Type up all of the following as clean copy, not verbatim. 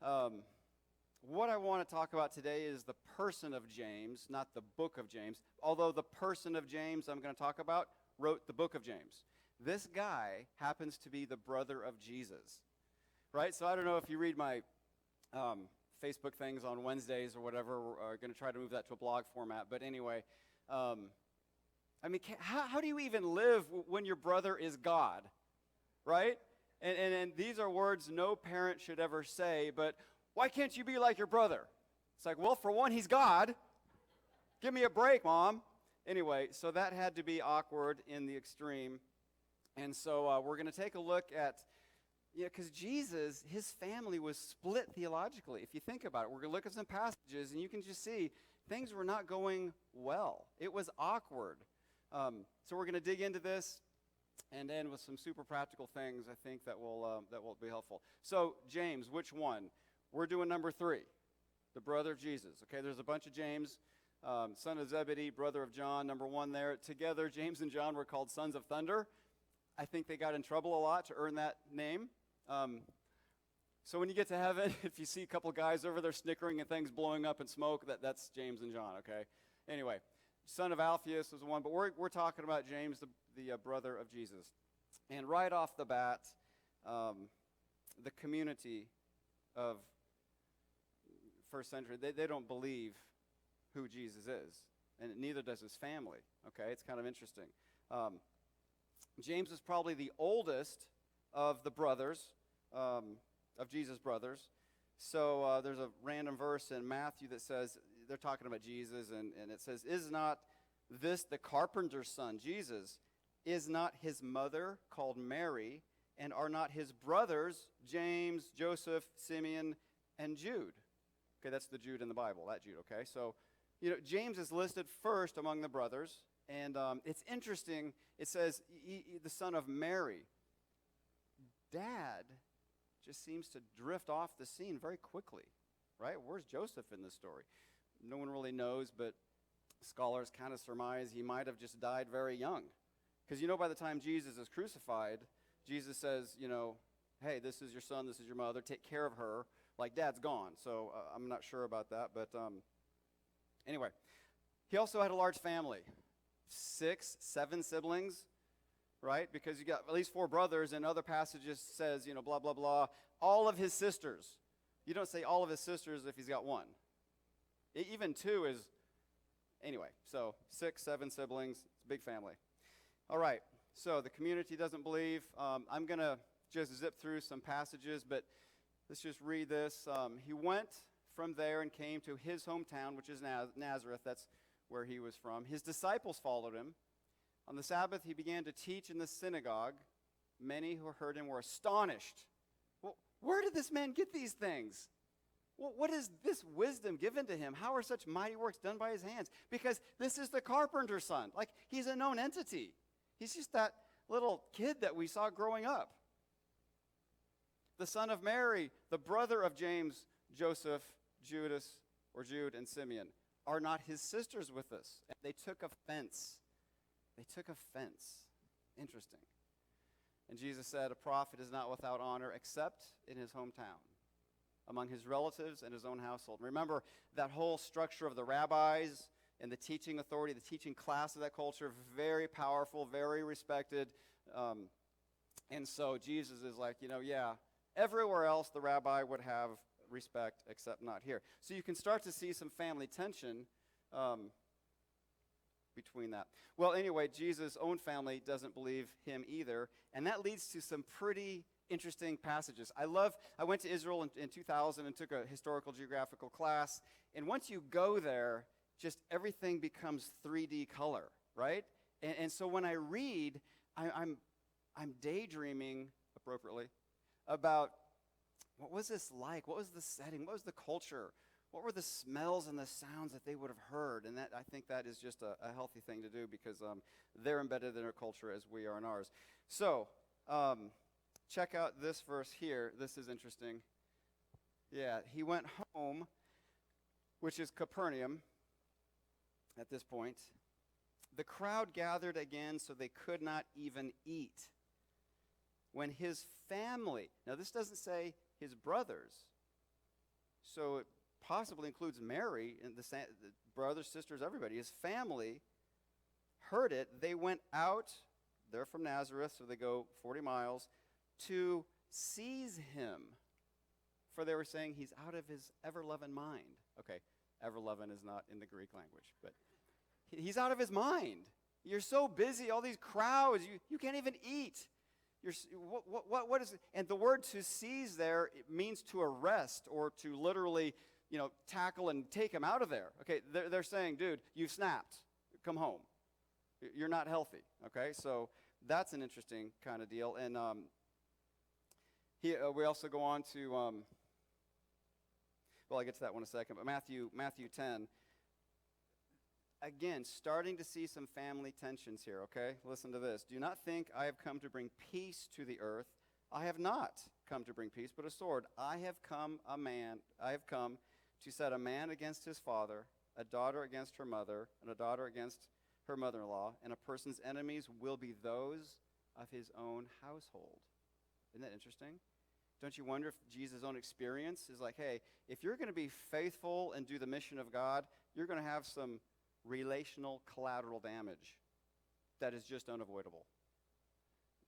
What I want to talk about today is the person of James, not the book of James. Although the person of James I'm going to talk about wrote the book of James. This guy happens to be the brother of Jesus, right? So I don't know if you read my Facebook things on Wednesdays or whatever. We're going to try to move that to a blog format. But anyway, how do you even live when your brother is God, right? And these are words no parent should ever say, but why can't you be like your brother? It's like, well, for one, he's God. Give me a break, Mom. Anyway, so that had to be awkward in the extreme. And so we're going to take a look at, because Jesus, his family was split theologically. If you think about it, we're going to look at some passages, and you can just see things were not going well. It was awkward. So we're going to dig into this and end with some super practical things, I think, that will be helpful. So, James, which one? We're doing number 3, the brother of Jesus. Okay, there's a bunch of James, son of Zebedee, brother of John, number 1 there. Together, James and John were called sons of thunder. I think they got in trouble a lot to earn that name. So when you get to heaven, if you see a couple guys over there snickering and things blowing up in smoke, that's James and John, okay? Anyway, son of Alphaeus was one, but we're talking about James, the brother of Jesus. And right off the bat, the community of first century, they don't believe who Jesus is, and neither does his family. Okay, it's kind of interesting. James is probably the oldest of the brothers, of Jesus' brothers. So there's a random verse in Matthew that says, they're talking about Jesus, and it says, is not this the carpenter's son, Jesus? Is not his mother called Mary, and are not his brothers James, Joseph, Simeon, and Jude? Okay, that's the Jude in the Bible, that Jude, okay? So, James is listed first among the brothers, and it's interesting. It says, the son of Mary. Dad just seems to drift off the scene very quickly, right? Where's Joseph in this story? No one really knows, but scholars kind of surmise he might have just died very young. Because, by the time Jesus is crucified, Jesus says, hey, this is your son, this is your mother, take care of her. Like, Dad's gone, so I'm not sure about that. But anyway, he also had a large family, 6, 7 siblings, right? Because you got at least 4 brothers, and other passages says, blah, blah, blah. All of his sisters. You don't say all of his sisters if he's got 1. Even 2 is, anyway, so 6, 7 siblings, it's a big family. All right, so the community doesn't believe. I'm going to just zip through some passages, but let's just read this. He went from there and came to his hometown, which is Nazareth. That's where he was from. His disciples followed him. On the Sabbath, he began to teach in the synagogue. Many who heard him were astonished. Well, where did this man get these things? Well, what is this wisdom given to him? How are such mighty works done by his hands? Because this is the carpenter's son. Like, he's a known entity. He's just that little kid that we saw growing up. The son of Mary, the brother of James, Joseph, Jude, and Simeon. Are not his sisters with us? And they took offense. They took offense. Interesting. And Jesus said, a prophet is not without honor except in his hometown, among his relatives and his own household. Remember that whole structure of the rabbis and the teaching authority, the teaching class of that culture, very powerful, very respected. And so Jesus is like, everywhere else the rabbi would have respect except not here. So you can start to see some family tension between that. Well, anyway, Jesus' own family doesn't believe him either, and that leads to some pretty interesting passages. I went to Israel in 2000 and took a historical geographical class, and once you go there, just everything becomes 3D color, right? And so when I read, I'm daydreaming appropriately about what was this like? What was the setting? What was the culture? What were the smells and the sounds that they would have heard? And I think that is just a healthy thing to do because they're embedded in our culture as we are in ours. So check out this verse here. This is interesting. Yeah, he went home, which is Capernaum at this point. The crowd gathered again so they could not even eat. When his family, now this doesn't say his brothers, So it possibly includes Mary and the brothers, sisters, everybody. His family heard it. They went out. They're from Nazareth, so they go 40 miles to seize him. For they were saying he's out of his ever-loving mind. Okay, ever-loving is not in the Greek language, but he's out of his mind. You're so busy, all these crowds, you can't even eat. What is it? And the word to seize there, it means to arrest or to literally, tackle and take him out of there. Okay, they're saying, dude, you've snapped. Come home. You're not healthy. Okay, so that's an interesting kind of deal. And we also go on to, I'll get to that one in a second, but Matthew 10. Again, starting to see some family tensions here, okay? Listen to this. Do not think I have come to bring peace to the earth. I have not come to bring peace, but a sword. I have come to set a man against his father, a daughter against her mother, and a daughter against her mother-in-law, and a person's enemies will be those of his own household. Isn't that interesting? Don't you wonder if Jesus' own experience is like, hey, if you're going to be faithful and do the mission of God, you're going to have some relational collateral damage that is just unavoidable.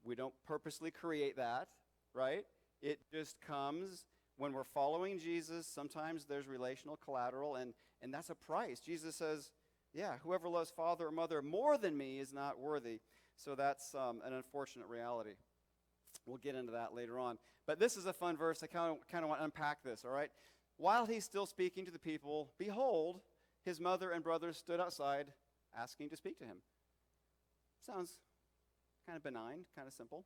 We don't purposely create that, right? It just comes when we're following Jesus. Sometimes there's relational collateral, and that's a price. Jesus says, yeah, whoever loves father or mother more than me is not worthy. So that's an unfortunate reality. We'll get into that later on. But this is a fun verse. I kind of want to unpack this, all right? While he's still speaking to the people, behold, his mother and brothers stood outside asking to speak to him. Sounds kind of benign, kind of simple.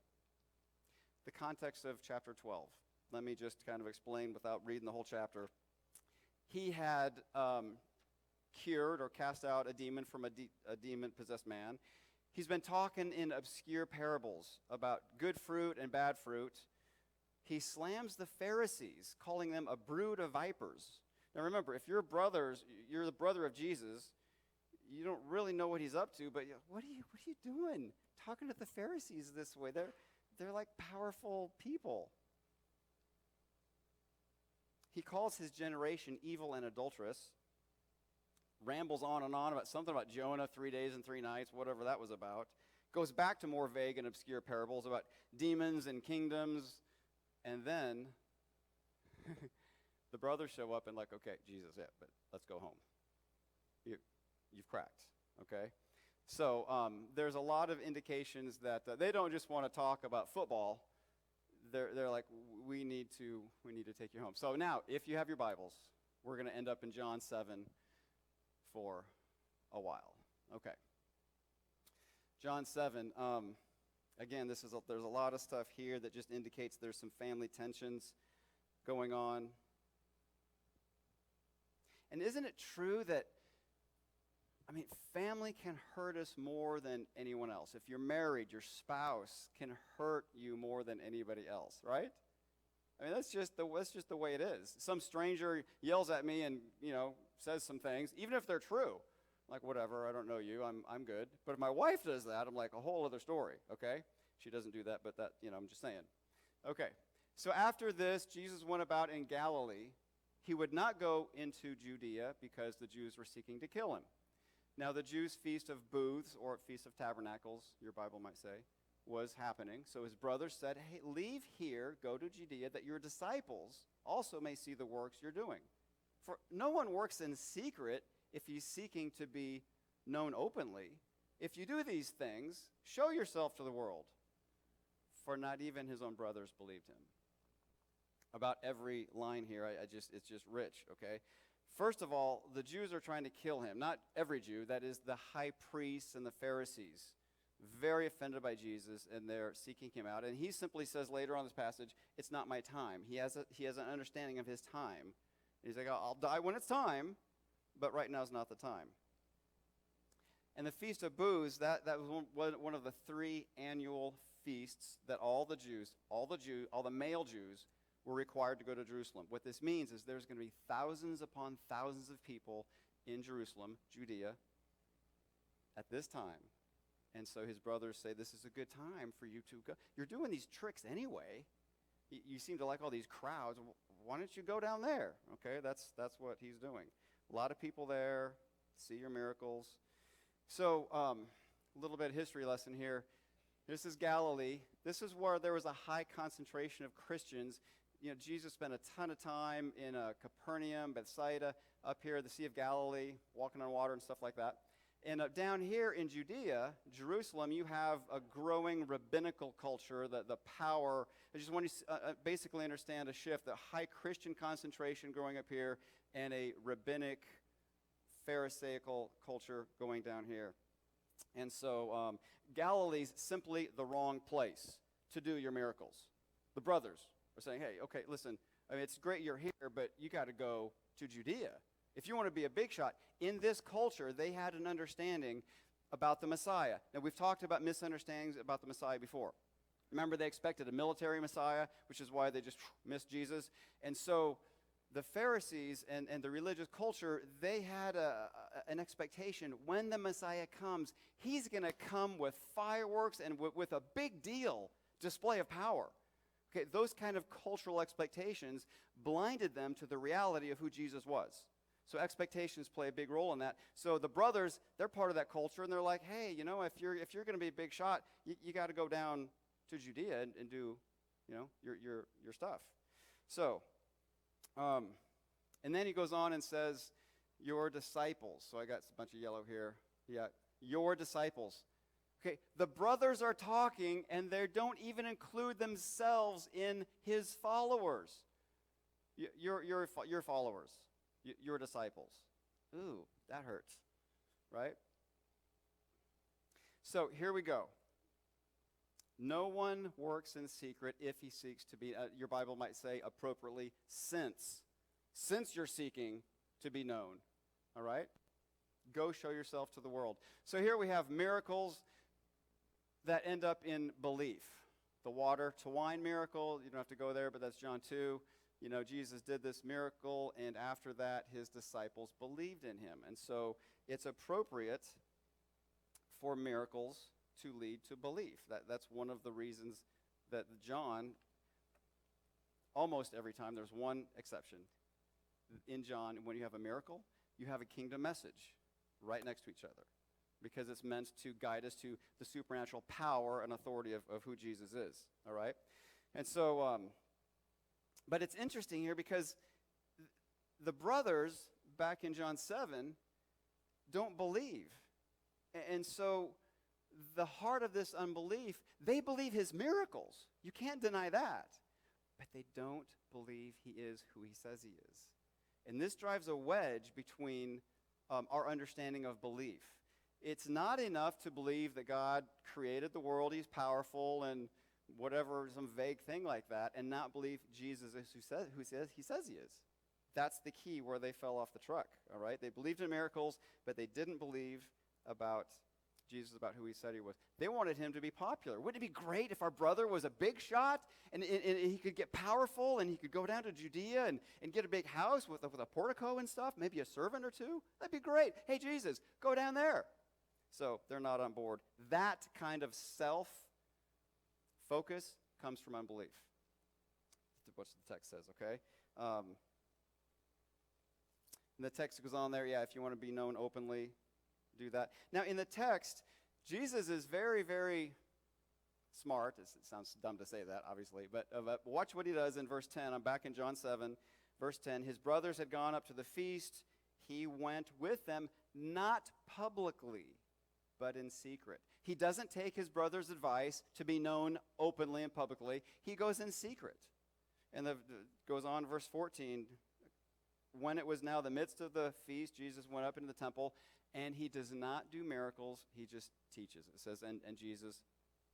The context of chapter 12. Let me just kind of explain without reading the whole chapter. He had cured or cast out a demon from a demon-possessed man. He's been talking in obscure parables about good fruit and bad fruit. He slams the Pharisees, calling them a brood of vipers. Now remember, if you're the brother of Jesus, you don't really know what he's up to, but what are you doing? Talking to the Pharisees this way. They're like powerful people. He calls his generation evil and adulterous, rambles on and on about something about Jonah, 3 days and 3 nights, whatever that was about. Goes back to more vague and obscure parables about demons and kingdoms, and then the brothers show up and like, okay, Jesus, yeah, but let's go home. You've cracked, okay? So there's a lot of indications that they don't just want to talk about football. They're like, we need to take you home. So now, if you have your Bibles, we're going to end up in John 7 for a while. Okay. John 7. Again, there's a lot of stuff here that just indicates there's some family tensions going on. And isn't it true that, family can hurt us more than anyone else. If you're married, your spouse can hurt you more than anybody else, right? That's just the way it is. Some stranger yells at me and, says some things, even if they're true. Like, whatever, I don't know you, I'm good. But if my wife does that, I'm like, a whole other story, okay? She doesn't do that, but that, I'm just saying. Okay, so after this, Jesus went about in Galilee. He would not go into Judea because the Jews were seeking to kill him. Now, the Jews' Feast of Booths, or Feast of Tabernacles, your Bible might say, was happening. So his brothers said, hey, leave here, go to Judea, that your disciples also may see the works you're doing. For no one works in secret if he's seeking to be known openly. If you do these things, show yourself to the world. For not even his own brothers believed him. About every line here, it's just rich, okay? First of all, the Jews are trying to kill him. Not every Jew, that is the high priests and the Pharisees. Very offended by Jesus, and they're seeking him out. And he simply says later on this passage, it's not my time. He has an understanding of his time. And he's like, I'll die when it's time, but right now is not the time. And the Feast of Booths, that was one of the 3 annual feasts that all the male Jews were required to go to Jerusalem. What this means is there's going to be thousands upon thousands of people in Jerusalem, Judea, at this time. And so his brothers say, this is a good time for you to go. You're doing these tricks anyway. You seem to like all these crowds. Why don't you go down there? Okay, that's what he's doing. A lot of people there, see your miracles. So, a little bit of history lesson here. This is Galilee. This is where there was a high concentration of Christians. Jesus spent a ton of time in Capernaum, Bethsaida, up here, the Sea of Galilee, walking on water and stuff like that. And down here in Judea, Jerusalem, you have a growing rabbinical culture, the power. I just want you to basically understand a shift, the high Christian concentration growing up here and a rabbinic, Pharisaical culture going down here. And so Galilee's simply the wrong place to do your miracles. The brothers are saying, hey, okay, listen, it's great you're here, but you got to go to Judea. If you want to be a big shot, in this culture, they had an understanding about the Messiah. Now, we've talked about misunderstandings about the Messiah before. Remember, they expected a military Messiah, which is why they just missed Jesus. And so the Pharisees and the religious culture, they had an expectation when the Messiah comes, he's going to come with fireworks and with a big deal display of power. Okay, those kind of cultural expectations blinded them to the reality of who Jesus was. So expectations play a big role in that. So the brothers, they're part of that culture, and they're like, hey, if you're going to be a big shot, you got to go down to Judea and do, your stuff. So, and then he goes on and says, your disciples. So I got a bunch of yellow here. Yeah, your disciples. Okay, the brothers are talking, and they don't even include themselves in his followers. Your followers. Your disciples. Ooh, that hurts, right? So here we go. No one works in secret if he seeks to be, your Bible might say appropriately, since you're seeking to be known, all right? Go show yourself to the world. So here we have miracles that end up in belief. The water to wine miracle, you don't have to go there, but that's John 2. Jesus did this miracle, and after that, his disciples believed in him. And so it's appropriate for miracles to lead to belief. That's one of the reasons that John, almost every time, there's one exception. In John, when you have a miracle, you have a kingdom message right next to each other, because it's meant to guide us to the supernatural power and authority of who Jesus is, all right? And so, but it's interesting here because the brothers back in John 7 don't believe. And so the heart of this unbelief, they believe his miracles. You can't deny that. But they don't believe he is who he says he is. And this drives a wedge between our understanding of belief. It's not enough to believe that God created the world, he's powerful, and whatever, some vague thing like that, and not believe Jesus is who he says he is. That's the key where they fell off the truck, all right? They believed in miracles, but they didn't believe about Jesus, about who he said he was. They wanted him to be popular. Wouldn't it be great if our brother was a big shot, and he could get powerful, and he could go down to Judea and get a big house with a portico and stuff, maybe a servant or two? That'd be great. Hey, Jesus, go down there. So they're not on board. That kind of self-focus comes from unbelief. What the text says, okay? And the text goes on there, if you want to be known openly, do that. Now, in the text, Jesus is very, very smart. It sounds dumb to say that, obviously, but watch what he does in verse 10. I'm back in John 7, verse 10. His brothers had gone up to the feast. He went with them, not publicly, but in secret. He doesn't take his brother's advice to be known openly and publicly. He goes in secret. And goes on, verse 14. When it was now the midst of the feast, Jesus went up into the temple, and he does not do miracles, he just teaches. It says, and Jesus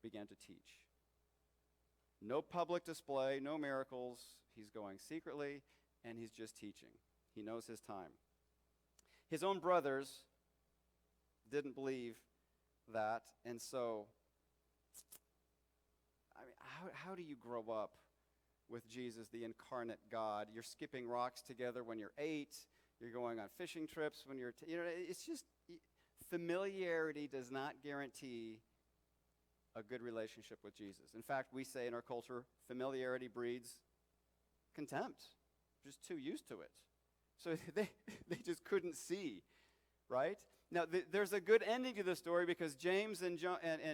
began to teach. No public display, no miracles. He's going secretly, and he's just teaching. He knows his time. His own brothers didn't believe that, and so, how do you grow up with Jesus, the incarnate God? You're skipping rocks together when you're 8. You're going on fishing trips when you're, it's just, familiarity does not guarantee a good relationship with Jesus. In fact, we say in our culture, familiarity breeds contempt. Just too used to it. So they just couldn't see, right? Now, there's a good ending to the story because James and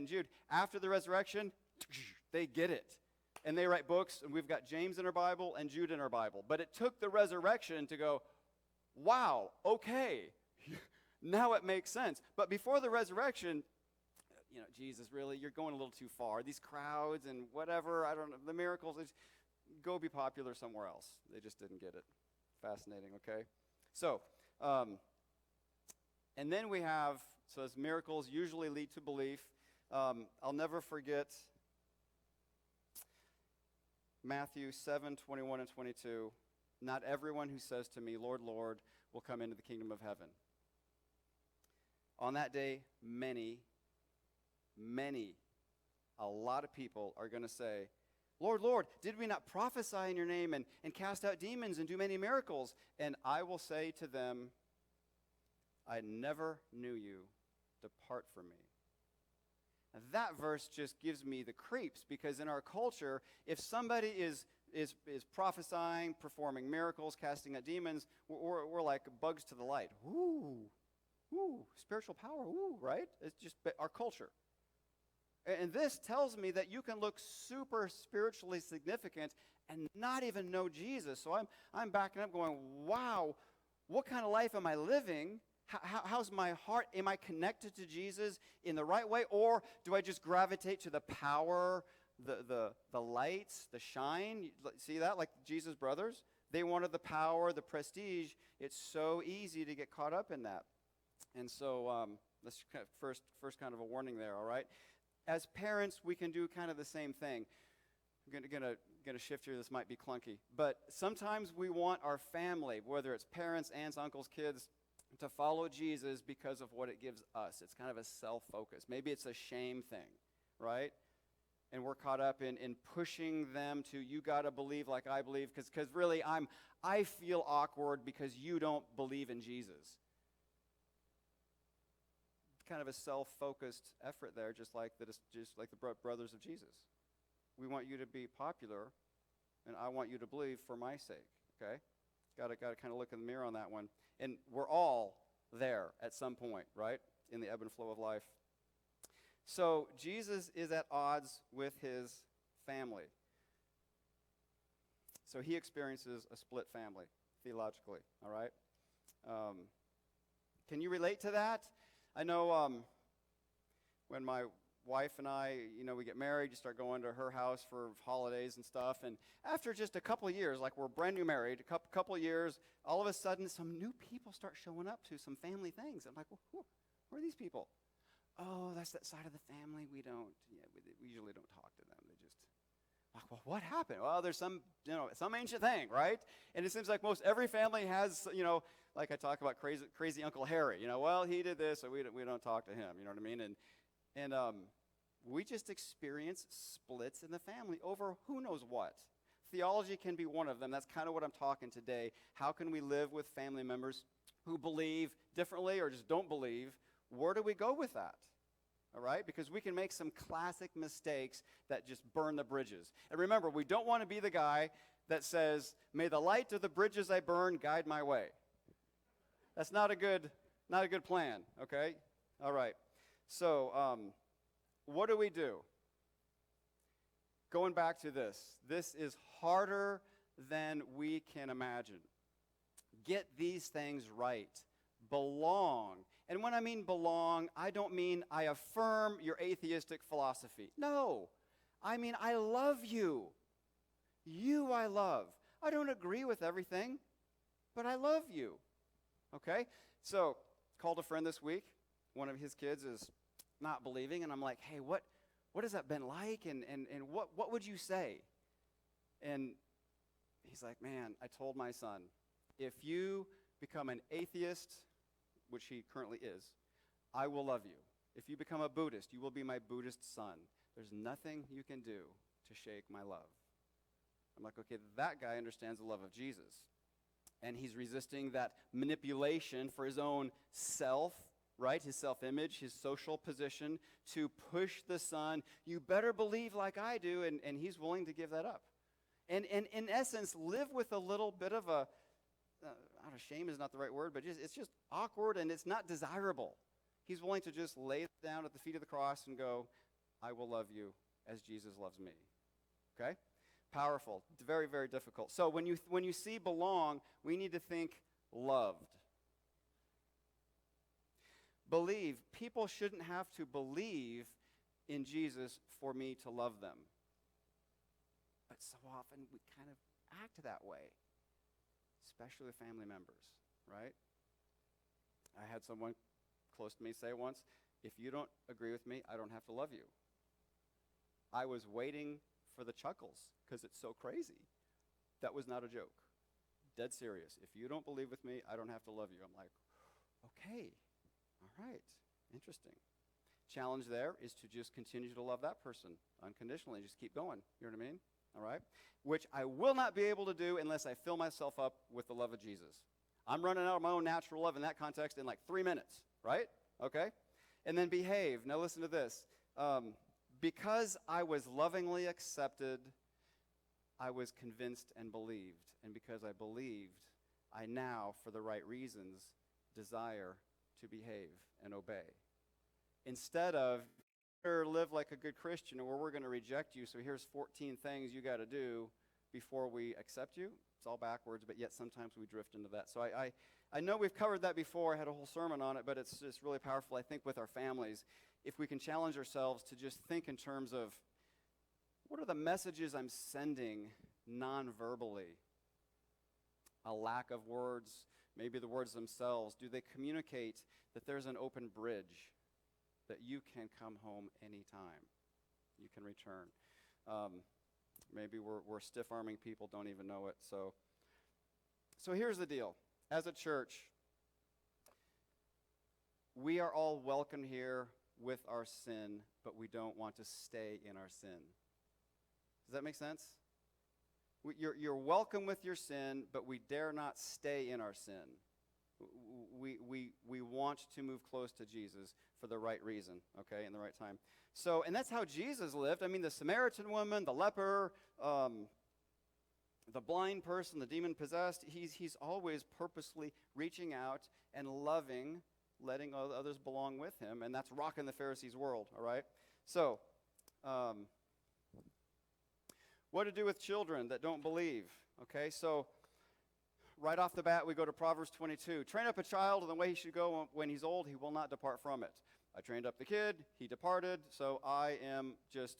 Jude, after the resurrection, they get it. And they write books, and we've got James in our Bible and Jude in our Bible. But it took the resurrection to go, wow, okay, now it makes sense. But before the resurrection, Jesus, really, you're going a little too far. These crowds and whatever, I don't know, the miracles, go be popular somewhere else. They just didn't get it. Fascinating, okay? So, and then we have, so as miracles usually lead to belief, I'll never forget Matthew 7:21 and 22. Not everyone who says to me, Lord, Lord, will come into the kingdom of heaven. On that day, many, a lot of people are going to say, Lord, Lord, did we not prophesy in your name and cast out demons and do many miracles? And I will say to them, I never knew you. Depart from me. Now, that verse just gives me the creeps because in our culture, if somebody is prophesying, performing miracles, casting out demons, we're like bugs to the light. Ooh, spiritual power, ooh, right? It's just our culture. And this tells me that you can look super spiritually significant and not even know Jesus. So I'm backing up going, wow, what kind of life am I living? How's my heart? Am I connected to Jesus in the right way? Or do I just gravitate to the power, the lights, the shine? See that? Like Jesus' brothers? They wanted the power, the prestige. It's so easy to get caught up in that. And so let's first kind of a warning there, all right? As parents, we can do kind of the same thing. I'm gonna shift here. This might be clunky. But sometimes we want our family, whether it's parents, aunts, uncles, kids, to follow Jesus because of what it gives us. It's kind of a self-focus. Maybe it's a shame thing, right? And we're caught up in pushing them to, you got to believe like I believe, because really I feel awkward because you don't believe in Jesus. Kind of a self-focused effort there, just like the brothers of Jesus. We want you to be popular, and I want you to believe for my sake. Okay, got to kind of look in the mirror on that one. And we're all there at some point, right, in the ebb and flow of life. So Jesus is at odds with his family. So he experiences a split family, theologically, all right? Can you relate to that? I know when my wife and I, we get married, you start going to her house for holidays and stuff, and after just a couple of years, like we're brand new married, a couple of years, all of a sudden some new people start showing up to some family things. I'm like, well, who are these people? Oh, that's that side of the family. We usually don't talk to them. They just, like, well, what happened? Well, there's some ancient thing, right? And it seems like most every family has, like I talk about crazy Uncle Harry. Well, he did this, so we don't talk to him. You know what I mean? And we just experience splits in the family over who knows what. Theology can be one of them. That's kind of what I'm talking today. How can we live with family members who believe differently or just don't believe? Where do we go with that? All right? Because we can make some classic mistakes that just burn the bridges. And remember, we don't want to be the guy that says, may the light of the bridges I burn guide my way. That's not a good plan, okay? All right. So what do we do? Going back to this is harder than we can imagine. Get these things right. Belong. And when I mean belong, I don't mean I affirm your atheistic philosophy. No. I mean I love you. You I love. I don't agree with everything, but I love you. Okay? So, called a friend this week. One of his kids is not believing, and I'm like, hey, what has that been like, and what would you say? And he's like, man, I told my son, if you become an atheist, which he currently is, I will love you. If you become a Buddhist, you will be my Buddhist son. There's nothing you can do to shake my love. I'm like, okay, that guy understands the love of Jesus. And he's resisting that manipulation for his own self, right? His self-image, his social position, to push the son. You better believe like I do, and he's willing to give that up. And in essence, live with a little bit of a, I don't know, shame is not the right word, but it's just awkward and it's not desirable. He's willing to just lay it down at the feet of the cross and go, I will love you as Jesus loves me. Okay? Powerful. Very, very difficult. So when you see belong, we need to think loved. Believe. People shouldn't have to believe in Jesus for me to love them. But so often we kind of act that way, especially with family members, right? I had someone close to me say once, if you don't agree with me, I don't have to love you. I was waiting for the chuckles because it's so crazy. That was not a joke. Dead serious. If you don't believe with me, I don't have to love you. I'm like, okay, all right, interesting. Challenge there is to just continue to love that person unconditionally. Just keep going. You know what I mean? All right? Which I will not be able to do unless I fill myself up with the love of Jesus. I'm running out of my own natural love in that context in like 3 minutes, right? Okay? And then behave. Now listen to this. Because I was lovingly accepted, I was convinced and believed. And because I believed, I now, for the right reasons, desire to behave and obey. Instead of, live like a good Christian or we're going to reject you, so here's 14 things you got to do before we accept you. It's all backwards, but yet sometimes we drift into that. So I know we've covered that before. I had a whole sermon on it, but it's just really powerful, I think, with our families. If we can challenge ourselves to just think in terms of what are the messages I'm sending non-verbally? A lack of words, maybe the words themselves. Do they communicate that there's an open bridge, that you can come home anytime? You can return. Maybe we're stiff-arming people, don't even know it. So here's the deal. As a church, we are all welcome here with our sin, but we don't want to stay in our sin. Does that make sense? You're welcome with your sin, but we dare not stay in our sin. We want to move close to Jesus for the right reason, okay, in the right time. So, and that's how Jesus lived. I mean, the Samaritan woman, the leper, the blind person, the demon-possessed, he's always purposely reaching out and loving, letting others belong with him, and that's rocking the Pharisees' world, all right? So, what to do with children that don't believe, okay? So, right off the bat, we go to Proverbs 22. Train up a child in the way he should go. When he's old, he will not depart from it. I trained up the kid. He departed. So I am just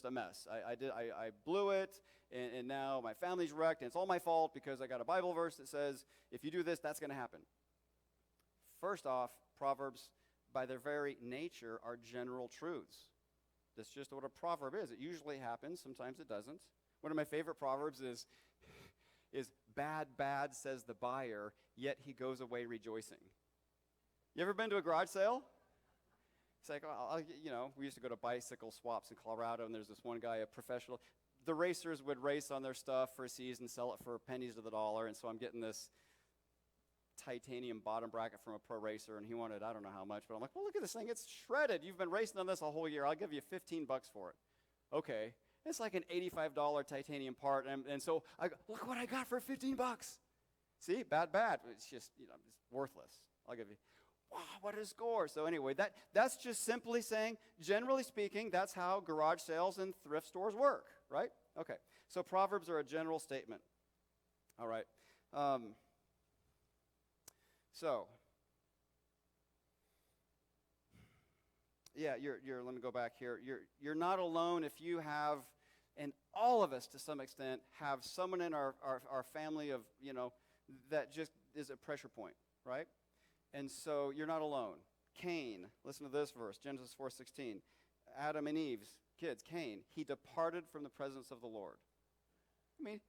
a mess. I blew it, and now my family's wrecked, and it's all my fault because I got a Bible verse that says, if you do this, that's going to happen. First off, Proverbs, by their very nature, are general truths. That's just what a proverb is. It usually happens. Sometimes it doesn't. One of my favorite proverbs is bad, says the buyer, yet he goes away rejoicing. You ever been to a garage sale? It's like, we used to go to bicycle swaps in Colorado, and there's this one guy, a professional. The racers would race on their stuff for a season, sell it for pennies to the dollar, and so I'm getting this titanium bottom bracket from a pro racer, and he wanted, I don't know how much, but I'm like, well, look at this thing. It's shredded. You've been racing on this a whole year. I'll give you $15 for it. Okay. It's like an $85 titanium part, and so I go, look what I got for $15. See, bad. It's just, it's worthless. I'll give you, wow, what a score. So anyway, that's just simply saying, generally speaking, that's how garage sales and thrift stores work, right? Okay, so Proverbs are a general statement. All right. Let me go back here. You're not alone if you have, and all of us to some extent have someone in our family of, that just is a pressure point, right? And so you're not alone. Cain, listen to this verse, Genesis 4:16. Adam and Eve's kids, Cain, he departed from the presence of the Lord. I mean,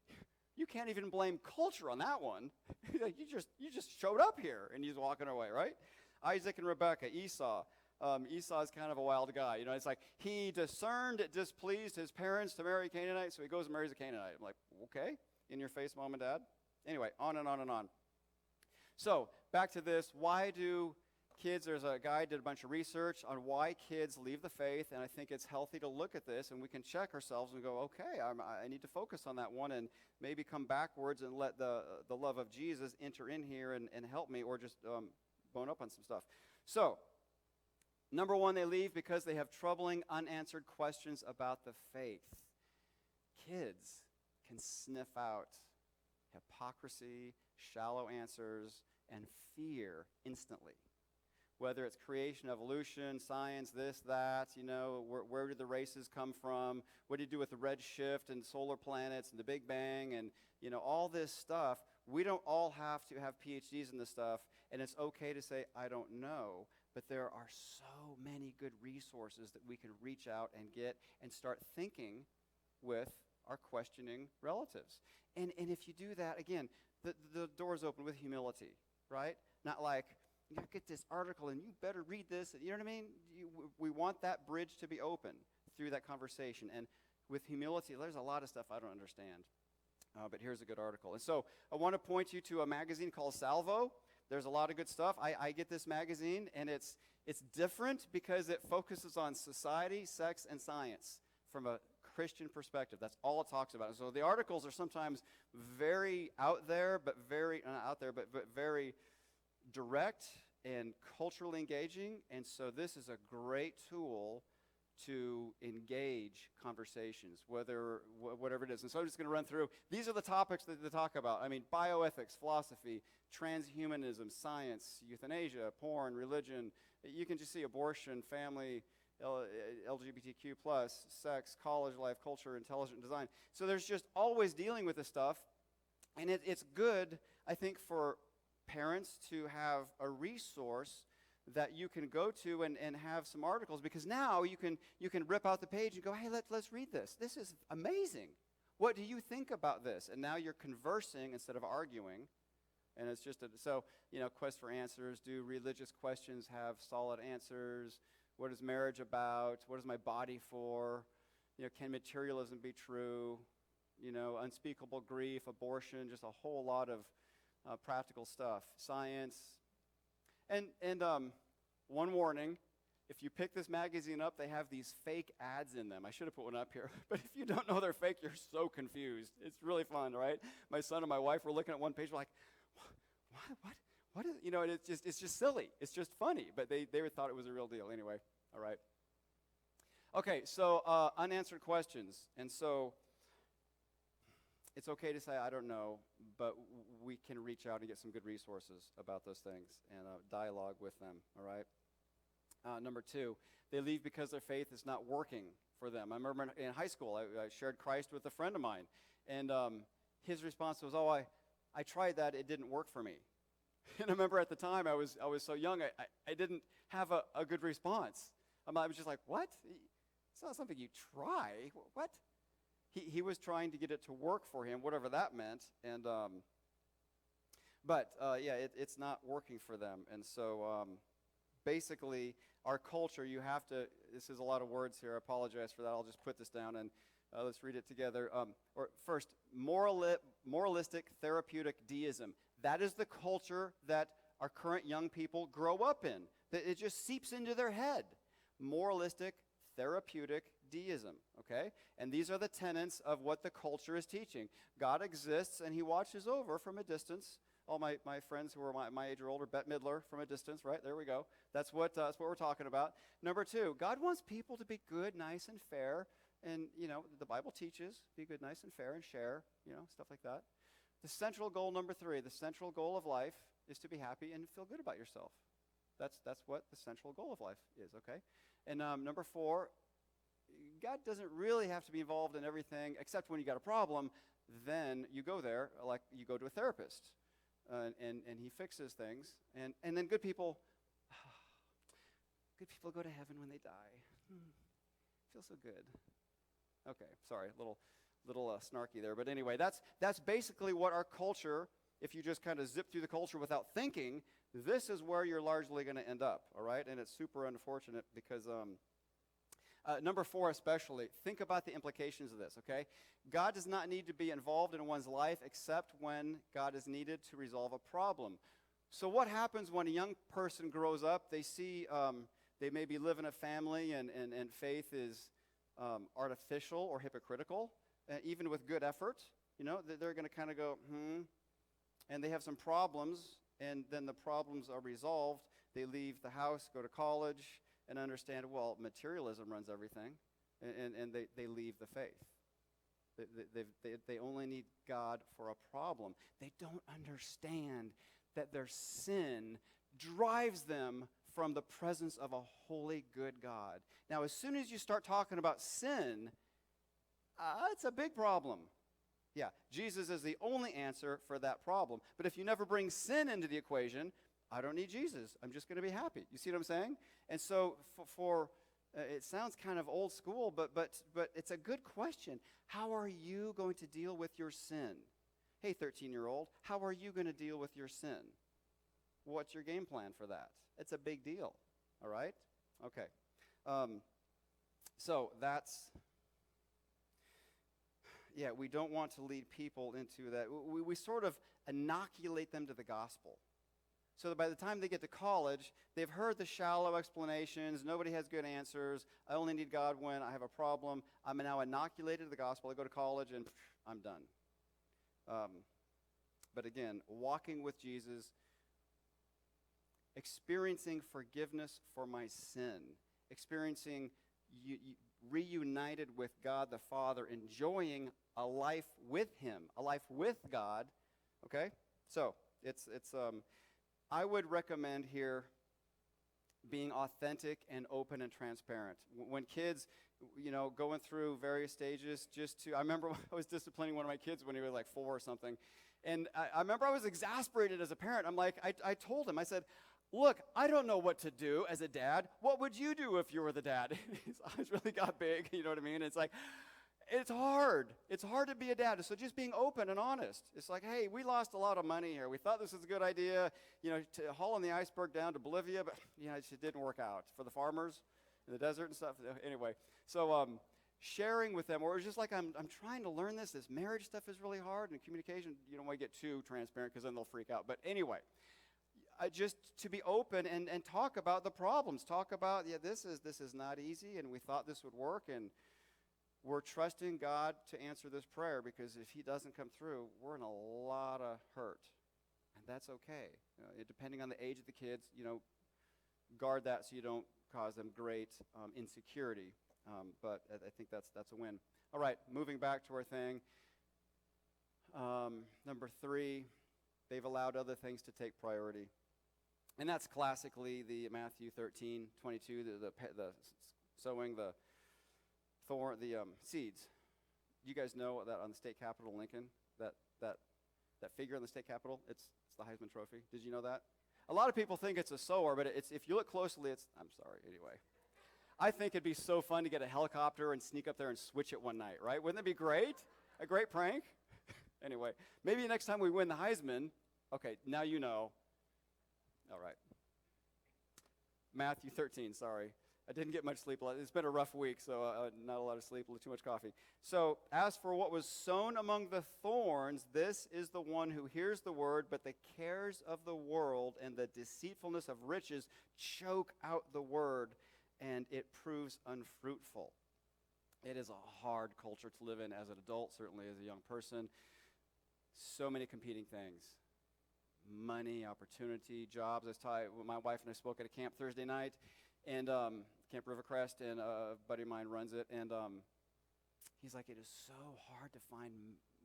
you can't even blame culture on that one. you just showed up here and he's walking away, right? Isaac and Rebekah, Esau. Esau is kind of a wild guy. It's like he discerned it displeased his parents to marry a Canaanite, so he goes and marries a Canaanite. I'm like, okay, in your face, mom and dad. Anyway, on and on and on. So back to this. Why do kids, there's a guy did a bunch of research on why kids leave the faith, and I think it's healthy to look at this, and we can check ourselves and go, okay, I need to focus on that one and maybe come backwards and let the love of Jesus enter in here and help me, or just bone up on some stuff. So, number one, they leave because they have troubling, unanswered questions about the faith. Kids can sniff out hypocrisy, shallow answers, and fear instantly. Whether it's creation, evolution, science, this, that, where did the races come from? What do you do with the red shift and solar planets and the Big Bang and, all this stuff? We don't all have to have PhDs in this stuff, and it's okay to say, I don't know, but there are so many good resources that we can reach out and get and start thinking with our questioning relatives. And if you do that, again, the door's open with humility, right? Not like, you get this article and you better read this. You know what I mean? We want that bridge to be open through that conversation. And with humility, there's a lot of stuff I don't understand. But here's a good article. And so I want to point you to a magazine called Salvo. There's a lot of good stuff. I get this magazine, and it's different because it focuses on society, sex, and science from a Christian perspective. That's all it talks about. And so the articles are sometimes very out there, but very very direct and culturally engaging. And so this is a great tool to engage conversations, whatever it is. And so I'm just going to run through. These are the topics that they talk about. I mean, bioethics, philosophy, transhumanism, science, euthanasia, porn, religion. You can just see abortion, family, LGBTQ+, sex, college life, culture, intelligent design. So there's just always dealing with this stuff. And it's good, I think, for parents to have a resource that you can go to and have some articles, because now you can rip out the page and go, hey, let's read this. This is amazing. What do you think about this? And now you're conversing instead of arguing. And it's just quest for answers. Do religious questions have solid answers? What is marriage about? What is my body for? Can materialism be true? Unspeakable grief, abortion, just a whole lot of practical stuff. Science. And one warning, if you pick this magazine up, they have these fake ads in them. I should have put one up here. But if you don't know they're fake, you're so confused. It's really fun, right? My son and my wife were looking at one page, we're like, what is, it's just silly. It's just funny. But they thought it was a real deal anyway. All right. Okay, so unanswered questions. And so it's okay to say, I don't know, but we can reach out and get some good resources about those things and dialogue with them, all right? Number two, they leave because their faith is not working for them. I remember in high school, I shared Christ with a friend of mine, and his response was, I tried that, it didn't work for me. And I remember at the time, I was so young, I didn't have a good response. I was just like, what? It's not something you try. What? He was trying to get it to work for him, whatever that meant, and it's not working for them. And so basically, our culture, you have to, this is a lot of words here, I apologize for that, I'll just put this down and let's read it together. First, moralistic therapeutic deism. That is the culture that our current young people grow up in. That it just seeps into their head. Moralistic therapeutic deism, okay? And these are the tenets of what the culture is teaching. God exists, and he watches over from a distance. All my friends who are my age or older, Bette Midler from a distance, right? There we go. That's what we're talking about. Number two, God wants people to be good, nice, and fair. And, the Bible teaches, be good, nice, and fair, and share, stuff like that. The central goal, number three, the central goal of life is to be happy and feel good about yourself. That's what the central goal of life is, okay? And number four, God doesn't really have to be involved in everything, except when you got a problem. Then you go there, like you go to a therapist, and he fixes things. And then good people go to heaven when they die. Feels so good. Okay, sorry, a little snarky there, but anyway, that's basically what our culture. If you just kind of zip through the culture without thinking, this is where you're largely going to end up, all right? And it's super unfortunate because, number four especially, think about the implications of this, okay? God does not need to be involved in one's life except when God is needed to resolve a problem. So what happens when a young person grows up? They see they maybe live in a family and faith is artificial or hypocritical, even with good effort. They're going to kind of go, and they have some problems, and then the problems are resolved. They leave the house, go to college, and understand, well, materialism runs everything, and they leave the faith. They only need God for a problem. They don't understand that their sin drives them from the presence of a holy, good God. Now, as soon as you start talking about sin, it's a big problem. Yeah, Jesus is the only answer for that problem. But if you never bring sin into the equation, I don't need Jesus. I'm just going to be happy. You see what I'm saying? And so it sounds kind of old school, but it's a good question. How are you going to deal with your sin? Hey, 13-year-old, how are you going to deal with your sin? What's your game plan for that? It's a big deal, all right? Okay. So that's, we don't want to lead people into that. We sort of inoculate them to the gospel. So that by the time they get to college, they've heard the shallow explanations. Nobody has good answers. I only need God when I have a problem. I'm now inoculated to the gospel. I go to college and I'm done. But again, walking with Jesus, experiencing forgiveness for my sin, experiencing reunited with God the Father, enjoying a life with Him, a life with God. Okay? So, it's I would recommend here being authentic and open and transparent. When kids, going through various stages, I remember I was disciplining one of my kids when he was like 4 or something, and I remember I was exasperated as a parent. I'm like, I told him, I said, look, I don't know what to do as a dad. What would you do if you were the dad? His eyes really got big, you know what I mean? It's like, it's hard. It's hard to be a dad. So just being open and honest. It's like, hey, we lost a lot of money here. We thought this was a good idea, to hauling the iceberg down to Bolivia, but, it just didn't work out for the farmers in the desert and stuff. Anyway, so sharing with them, or it's just like I'm trying to learn this. This marriage stuff is really hard, and communication, you don't want to get too transparent because then they'll freak out. But anyway, just to be open and talk about the problems. Talk about, this is not easy, and we thought this would work, and we're trusting God to answer this prayer, because if He doesn't come through, we're in a lot of hurt, and that's okay. Depending on the age of the kids, guard that so you don't cause them great insecurity. But I think that's a win. All right, moving back to our thing. Number 3, they've allowed other things to take priority. And that's classically the Matthew 13:22, the sowing the seeds. You guys know that on the state capitol in Lincoln, that figure on the state capitol, it's the Heisman Trophy. Did you know that? A lot of people think it's a sower, but if you look closely, I'm sorry, anyway. I think it'd be so fun to get a helicopter and sneak up there and switch it one night, right? Wouldn't that be great? A great prank? Anyway, maybe next time we win the Heisman, okay, now you know. All right. Matthew 13, sorry. I didn't get much sleep. It's been a rough week, so not a lot of sleep, too much coffee. So, as for what was sown among the thorns, this is the one who hears the word, but the cares of the world and the deceitfulness of riches choke out the word, and it proves unfruitful. It is a hard culture to live in as an adult, certainly as a young person. So many competing things. Money, opportunity, jobs. My wife and I spoke at a camp Thursday night, and Camp Rivercrest, and a buddy of mine runs it, and he's like, it is so hard to find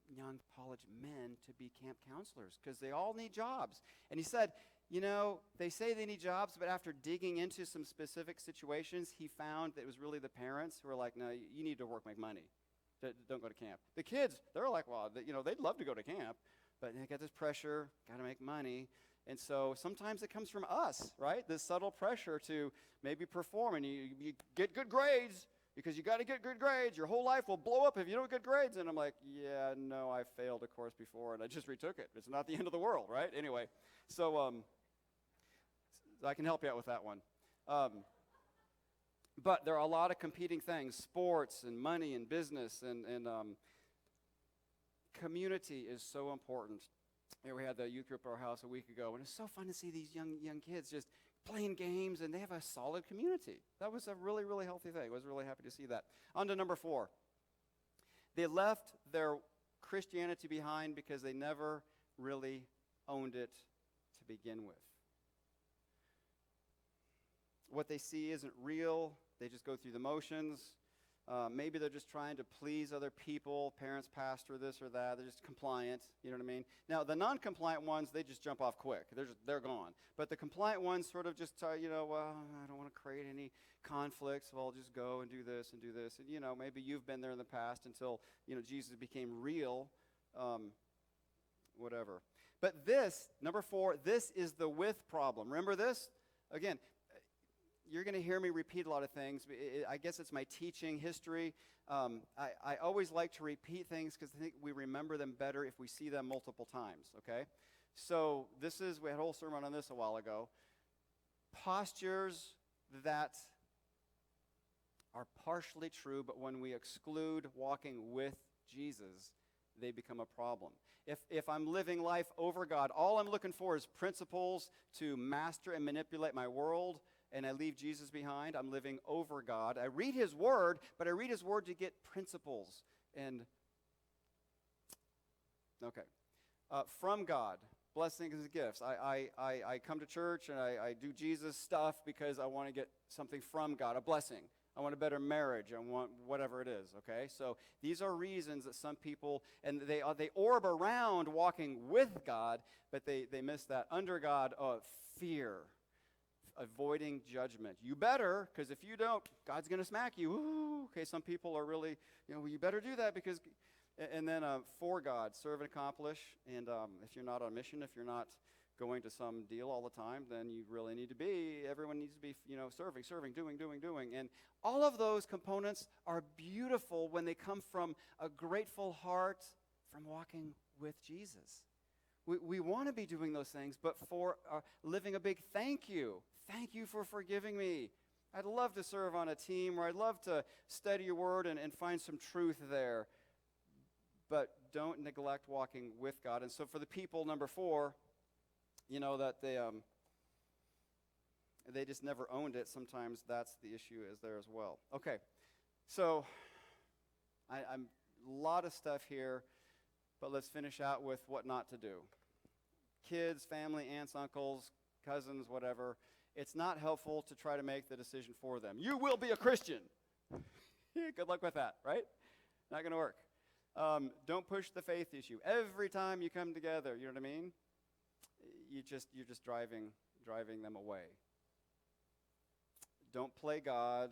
young college men to be camp counselors because they all need jobs. And he said, they say they need jobs, but after digging into some specific situations, he found that it was really the parents who were like, no, you need to work, make money. Don't go to camp. The kids, they're like, well, they'd love to go to camp, but they got this pressure, got to make money. And so sometimes it comes from us, right? This subtle pressure to maybe perform, and you get good grades because you got to get good grades. Your whole life will blow up if you don't get good grades. And I'm like, yeah, no, I failed a course before, and I just retook it. It's not the end of the world, right? Anyway, so I can help you out with that one. But there are a lot of competing things, sports and money and business, and community is so important. we had the youth group at our house a week ago, and it's so fun to see these young kids just playing games, and they have a solid community. That was a really, really healthy thing. I was really happy to see that. On to number 4. They left their Christianity behind because they never really owned it to begin with. What they see isn't real. They just go through the motions. Maybe they're just trying to please other people, parents, pastor, this or that. They're just compliant, you know what I mean? Now, the non-compliant ones, they just jump off quick. They're gone. But the compliant ones sort of just, well, I don't want to create any conflicts. Well, I'll just go and do this and do this. And, maybe you've been there in the past until, Jesus became real, whatever. But this, number 4, this is the with problem. Remember this? Again, you're going to hear me repeat a lot of things. I guess it's my teaching history. I always like to repeat things because I think we remember them better if we see them multiple times, okay? So we had a whole sermon on this a while ago. Postures that are partially true, but when we exclude walking with Jesus, they become a problem. If I'm living life over God, all I'm looking for is principles to master and manipulate my world, and I leave Jesus behind, I'm living over God. I read his word, but I read his word to get principles. And, from God, blessings and gifts. I come to church and I do Jesus stuff because I want to get something from God, a blessing. I want a better marriage. I want whatever it is, okay? So these are reasons that some people, and they orb around walking with God, but they miss that under God of fear. Avoiding judgment. You better, because if you don't, God's going to smack you. Ooh, okay, some people are really, you better do that because, and then for God, serve and accomplish. And if you're not on mission, if you're not going to some deal all the time, then you really need to be, everyone needs to be, serving, doing. And all of those components are beautiful when they come from a grateful heart from walking with Jesus. We want to be doing those things, but for living a big thank you. Thank you for forgiving me. I'd love to serve on a team, or I'd love to study your word and find some truth there. But don't neglect walking with God. And so for the people, number 4, that they just never owned it. Sometimes that's the issue is there as well. Okay, so I'm a lot of stuff here, but let's finish out with what not to do. Kids, family, aunts, uncles, cousins, whatever. It's not helpful to try to make the decision for them. You will be a Christian. Good luck with that, right? Not going to work. Don't push the faith issue. Every time you come together, you know what I mean? You're just driving them away. Don't play God.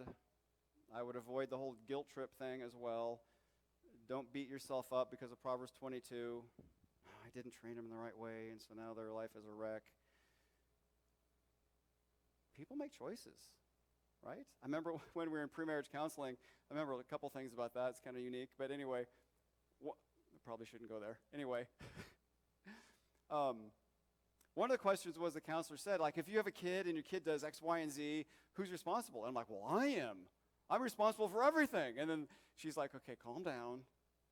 I would avoid the whole guilt trip thing as well. Don't beat yourself up because of Proverbs 22. I didn't train them in the right way, and so now their life is a wreck. People make choices, right? I remember when we were in pre-marriage counseling, I remember a couple things about that. It's kind of unique. But anyway, I probably shouldn't go there. Anyway, one of the questions was the counselor said, like, if you have a kid and your kid does X, Y, and Z, who's responsible? And I'm like, well, I am. I'm responsible for everything. And then she's like, okay, calm down.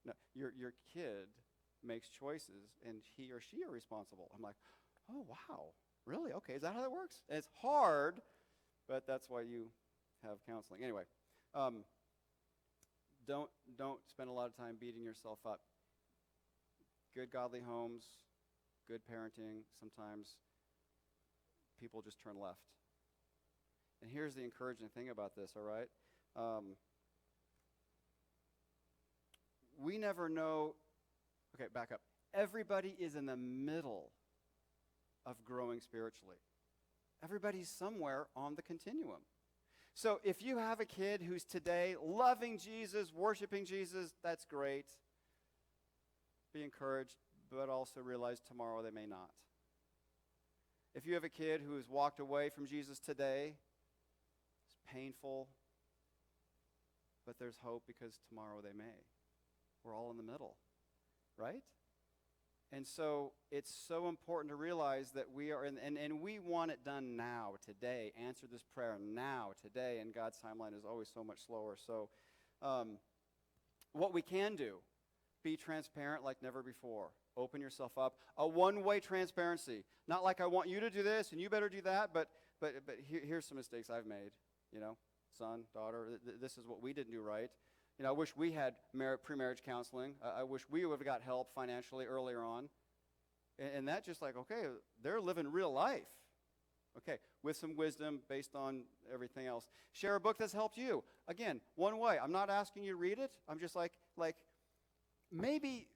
No, your kid makes choices, and he or she are responsible. I'm like, oh, wow. Really? Okay, is that how that works? And it's hard, but that's why you have counseling. Anyway, don't spend a lot of time beating yourself up. Good godly homes, good parenting, sometimes people just turn left. And here's the encouraging thing about this, all right? We never know. Okay, back up. Everybody is in the middle of growing spiritually. Everybody's somewhere on the continuum. So if you have a kid who's today loving Jesus, worshiping Jesus, that's great. Be encouraged, but also realize tomorrow they may not. If you have a kid who has walked away from Jesus today, it's painful, but there's hope because tomorrow they may. We're all in the middle, right? And so it's so important to realize that we are, and we want it done now, today. Answer this prayer now, today, and God's timeline is always so much slower. So what we can do, be transparent like never before. Open yourself up. A one-way transparency. Not like I want you to do this and you better do that, but here's some mistakes I've made. Son, daughter, this is what we didn't do right. I wish we had pre-marriage counseling. I wish we would have got help financially earlier on. And that just like, okay, they're living real life. Okay, with some wisdom based on everything else. Share a book that's helped you. Again, one way. I'm not asking you to read it. I'm just like maybe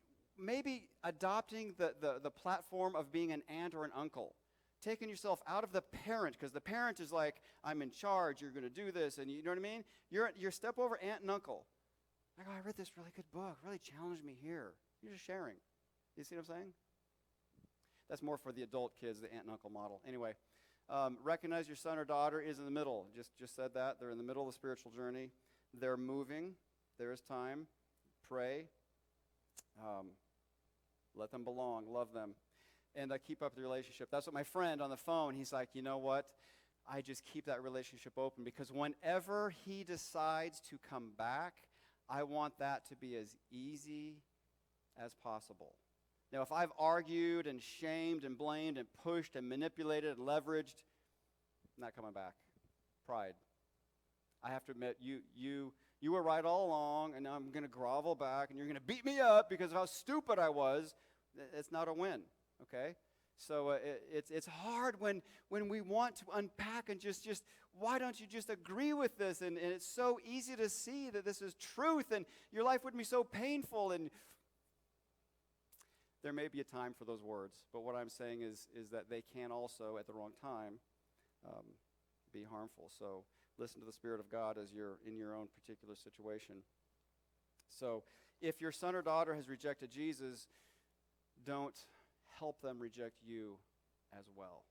adopting the platform of being an aunt or an uncle. Taking yourself out of the parent, because the parent is like, I'm in charge, you're going to do this, and you know what I mean? You're step over aunt and uncle. Like, I read this really good book, really challenged me here. You're just sharing. You see what I'm saying? That's more for the adult kids, the aunt and uncle model. Anyway, recognize your son or daughter is in the middle. Just said that. They're in the middle of the spiritual journey. They're moving. There is time. Pray. Let them belong. Love them. And keep up the relationship. That's what my friend on the phone, he's like, you know what? I just keep that relationship open because whenever he decides to come back, I want that to be as easy as possible. Now, if I've argued and shamed and blamed and pushed and manipulated and leveraged, I'm not coming back. Pride. I have to admit, you were right all along, and now I'm going to grovel back, and you're going to beat me up because of how stupid I was. It's not a win. Okay, so it's hard when we want to unpack and just why don't you just agree with this? And it's so easy to see that this is truth, and your life wouldn't be so painful. And there may be a time for those words, but what I'm saying is that they can also, at the wrong time, be harmful. So listen to the Spirit of God as you're in your own particular situation. So if your son or daughter has rejected Jesus, don't help them reject you as well.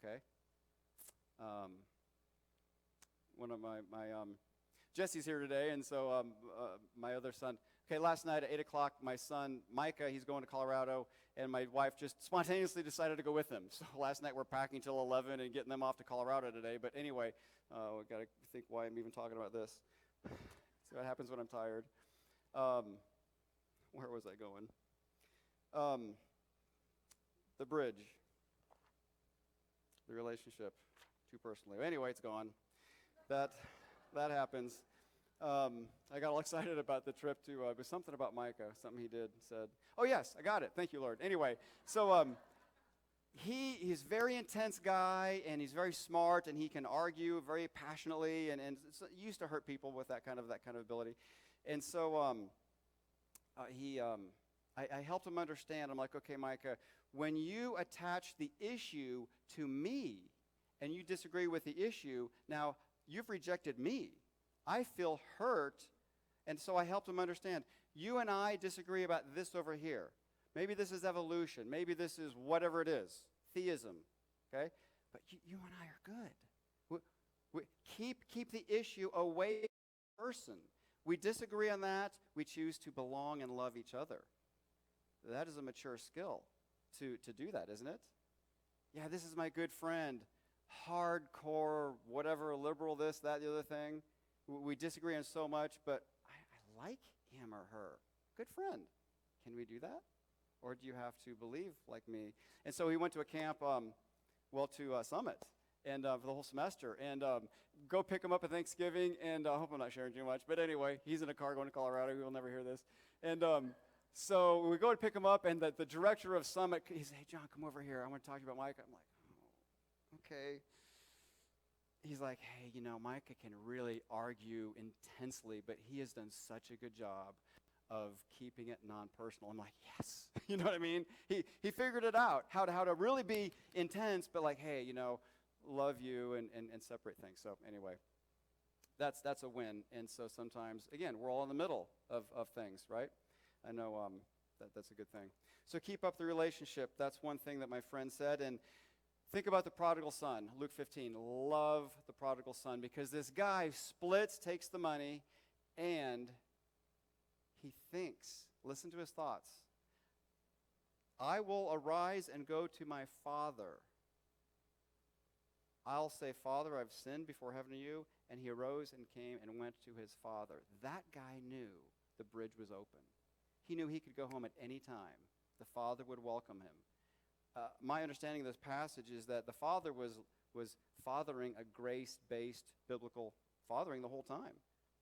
Okay? One of my Jesse's here today, and so my other son. Okay, last night at 8 o'clock, my son, Micah, he's going to Colorado, and my wife just spontaneously decided to go with him. So last night we're packing till 11 and getting them off to Colorado today. But anyway, we've got to think why I'm even talking about this. See what happens when I'm tired. Where was I going? The bridge, the relationship, too personally. Anyway, it's gone. That happens. I got all excited about the trip to, it was something about Micah, something he did, said. Oh, yes, I got it. Thank you, Lord. Anyway, so he's a very intense guy, and he's very smart, and he can argue very passionately, and he used to hurt people with that kind of ability. And so I helped him understand. I'm like, okay, Micah, when you attach the issue to me and you disagree with the issue, now you've rejected me. I feel hurt, and so I helped him understand. You and I disagree about this over here. Maybe this is evolution. Maybe this is whatever it is, theism, okay? But you and I are good. We keep the issue away from the person. We disagree on that. We choose to belong and love each other. That is a mature skill to do that, isn't it? Yeah, this is my good friend, hardcore, whatever, liberal, this, that, the other thing. We disagree on so much, but I like him or her. Good friend. Can we do that? Or do you have to believe like me? And so he went to a camp, to Summit, and for the whole semester, and go pick him up at Thanksgiving, and I hope I'm not sharing too much, but anyway, he's in a car going to Colorado. He will never hear this. And so we go to pick him up, and the director of Summit, he says, hey, John, come over here. I want to talk to you about Micah. I'm like, oh, okay. He's like, hey, Micah can really argue intensely, but he has done such a good job of keeping it non-personal. I'm like, yes. You know what I mean? He figured it out, how to really be intense, but like, hey, love you and separate things. So anyway, that's a win. And so sometimes, again, we're all in the middle of things, right? I know that's a good thing. So keep up the relationship. That's one thing that my friend said. And think about the prodigal son, Luke 15. Love the prodigal son because this guy splits, takes the money, and he thinks, listen to his thoughts. I will arise and go to my father. I'll say, Father, I've sinned before heaven and you. And he arose and came and went to his father. That guy knew the bridge was open. He knew he could go home at any time. the Father would welcome him. My understanding of this passage is that the Father was fathering a grace-based biblical fathering the whole time.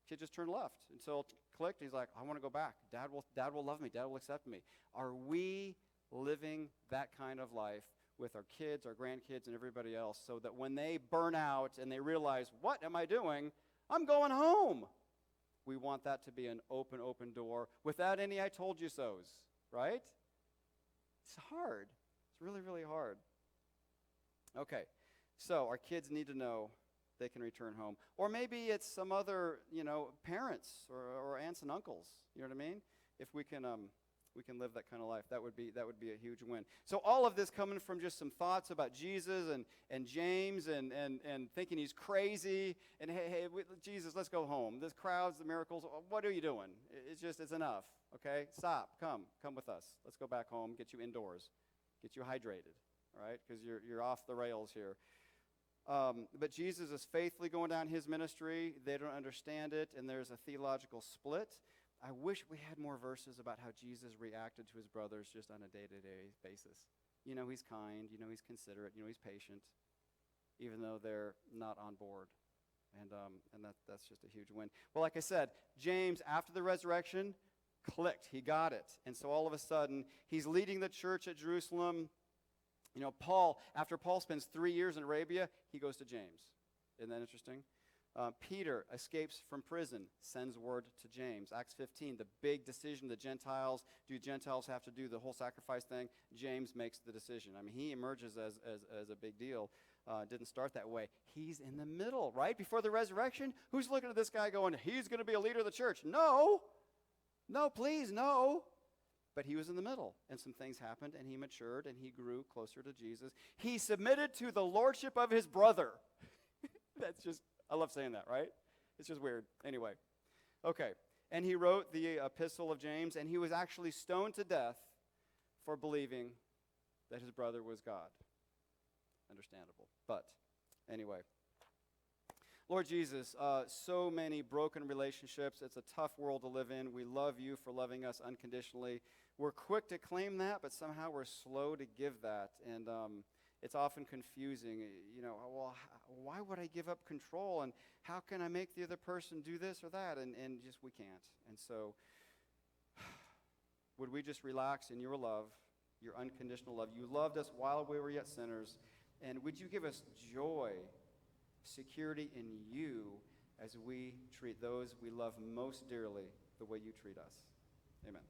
Kid just turned left until it clicked. He's like, I want to go back. Dad will love me. Dad will accept me. Are we living that kind of life with our kids, our grandkids, and everybody else so that when they burn out and they realize, what am I doing? I'm going home. We want that to be an open door without any I told you so's, right? It's hard. It's really, really hard. Okay, so our kids need to know they can return home. Or maybe it's some other, parents or aunts and uncles, you know what I mean? If we can live that kind of life, that would be a huge win. So all of this coming from just some thoughts about Jesus and James and thinking he's crazy and hey, Jesus, let's go home. This crowds, the miracles, what are you doing? It's enough, okay? Stop, come with us. Let's go back home, get you indoors, get you hydrated, all right? Because you're off the rails here. But Jesus is faithfully going down his ministry. They don't understand it, and there's a theological split. I wish we had more verses about how Jesus reacted to his brothers just on a day-to-day basis. He's kind. He's considerate. He's patient, even though they're not on board. And that's just a huge win. Well, like I said, James, after the resurrection, clicked. He got it. And so all of a sudden, he's leading the church at Jerusalem. After Paul spends 3 years in Arabia, he goes to James. Isn't that interesting? Peter escapes from prison, sends word to James. Acts 15, the big decision, the Gentiles. Do Gentiles have to do the whole sacrifice thing? James makes the decision. I mean, he emerges as a big deal. Didn't start that way. He's in the middle, right? Before the resurrection, who's looking at this guy going, he's going to be a leader of the church? No, please, no. But he was in the middle, and some things happened, and he matured, and he grew closer to Jesus. He submitted to the lordship of his brother. I love saying that, right? It's just weird. Anyway, okay. And he wrote the epistle of James, and he was actually stoned to death for believing that his brother was God. Understandable. But anyway, Lord Jesus, so many broken relationships. It's a tough world to live in. We love you for loving us unconditionally. We're quick to claim that, but somehow we're slow to give that. And it's often confusing. Well, why would I give up control? And how can I make the other person do this or that? And just we can't. And so would we just relax in your love, your unconditional love? You loved us while we were yet sinners. And would you give us joy, security in you as we treat those we love most dearly the way you treat us? Amen.